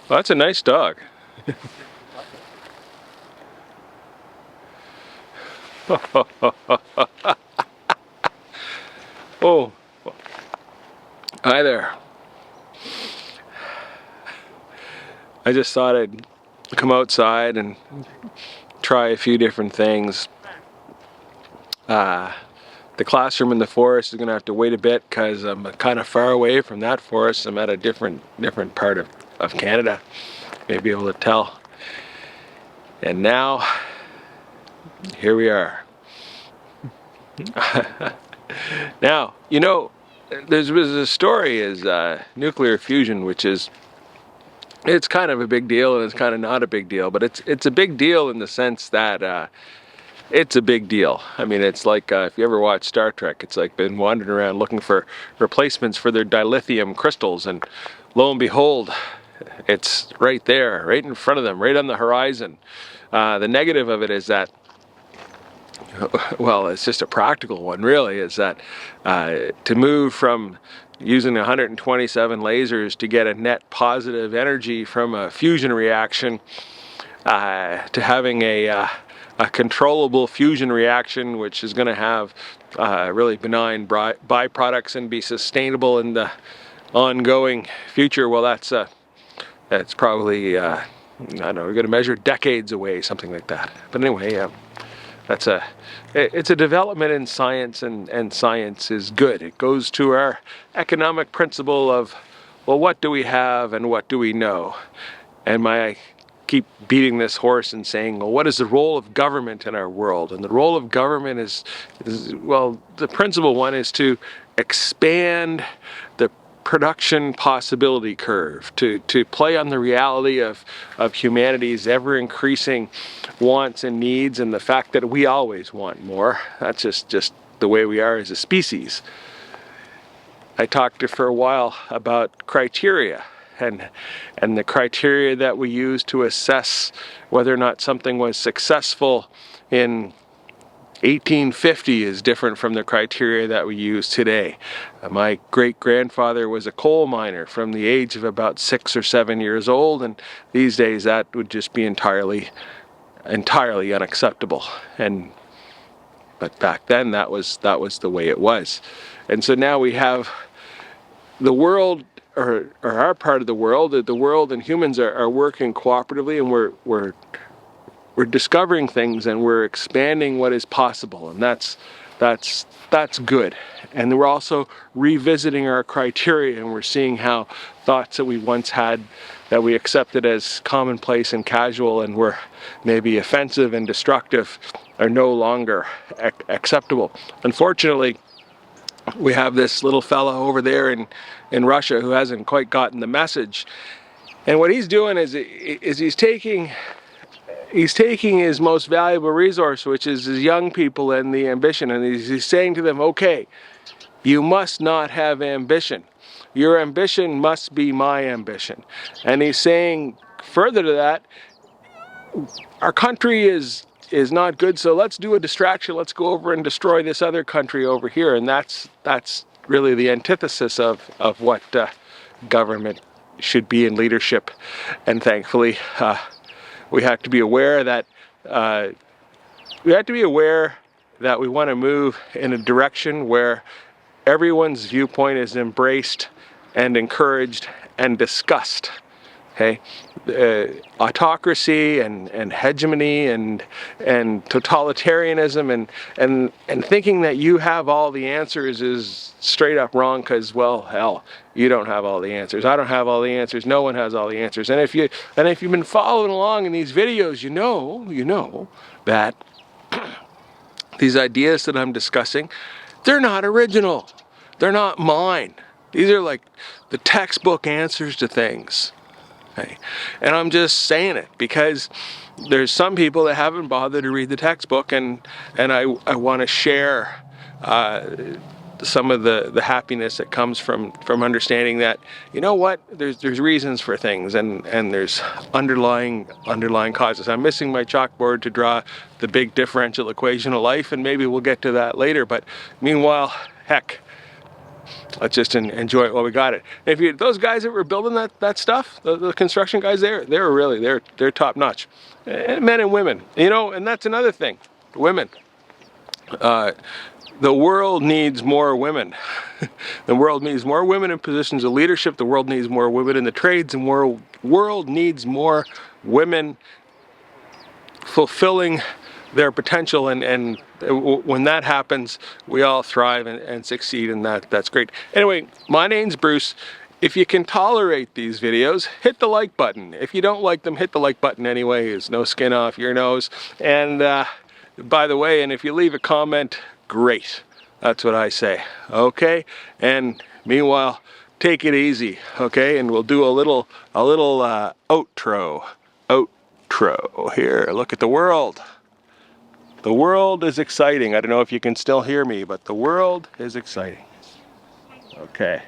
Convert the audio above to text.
Well, that's a nice dog. Oh, hi there. I just thought I'd come outside and try a few different things. The classroom in the forest is going to have to wait a bit because I'm kind of far away from that forest. I'm at a different part of Canada. May be able to tell. And now, here we are. Now, you know, there's a story is nuclear fusion, which is, it's kind of a big deal and it's kind of not a big deal, but it's a big deal in the sense that it's a big deal. I mean, it's like if you ever watch Star Trek, it's like been wandering around looking for replacements for their dilithium crystals, and lo and behold, it's right there, right in front of them, right on the horizon. The negative of it is that, well, it's just a practical one really, is that to move from using 127 lasers to get a net positive energy from a fusion reaction to having a controllable fusion reaction, which is going to have really benign byproducts and be sustainable in the ongoing future. Well, that's probably I don't know, we're going to measure decades away, something like that. But anyway, it's a development in science, and science is good. It goes to our economic principle of, well, what do we have and what do we know? And I keep beating this horse and saying, well, what is the role of government in our world? And the role of government is well, the principal one is to expand the production possibility curve, to play on the reality of humanity's ever increasing wants and needs, and the fact that we always want more. That's just the way we are as a species. I talked for a while about criteria, and the criteria that we use to assess whether or not something was successful in 1850 is different from the criteria that we use today. My great-grandfather was a coal miner from the age of about 6 or 7 years old, and these days that would just be entirely unacceptable. But back then that was the way it was. And so now we have the world, or our part of the world and humans are working cooperatively, and we're discovering things, and we're expanding what is possible, and that's good. And we're also revisiting our criteria, and we're seeing how thoughts that we once had that we accepted as commonplace and casual and were maybe offensive and destructive are no longer acceptable. Unfortunately, we have this little fellow over there in Russia who hasn't quite gotten the message. And what he's doing is he's taking his most valuable resource, which is his young people and the ambition, and he's saying to them, okay, you must not have ambition. Your ambition must be my ambition. And he's saying further to that, our country is not good, so let's do a distraction. Let's go over and destroy this other country over here. And that's really the antithesis of what government should be in leadership. And thankfully, we have to be aware that we want to move in a direction where everyone's viewpoint is embraced and encouraged and discussed. Okay, autocracy and hegemony and totalitarianism and thinking that you have all the answers is straight up wrong, because, well, hell, you don't have all the answers. I don't have all the answers. No one has all the answers. And if you've been following along in these videos, you know that these ideas that I'm discussing, they're not original. They're not mine. These are like the textbook answers to things. Okay. And I'm just saying it because there's some people that haven't bothered to read the textbook, and I want to share some of the happiness that comes from understanding that, you know what, there's reasons for things, and there's underlying causes. I'm missing my chalkboard to draw the big differential equation of life, and maybe we'll get to that later. But meanwhile, heck, let's just enjoy it while we got it. And if those guys that were building that stuff, the construction guys, they're top notch, men and women. You know, and that's another thing, women. The world needs more women. The world needs more women in positions of leadership. The world needs more women in the trades, and world needs more women fulfilling their potential, and when that happens, we all thrive and succeed, and that's great. Anyway, my name's Bruce. If you can tolerate these videos, hit the like button. If you don't like them, hit the like button anyway. There's no skin off your nose. And by the way, and if you leave a comment, great. That's what I say. Okay? And meanwhile, take it easy, okay? And we'll do a little outro here. Look at the world. The world is exciting. I don't know if you can still hear me, but the world is exciting. Okay.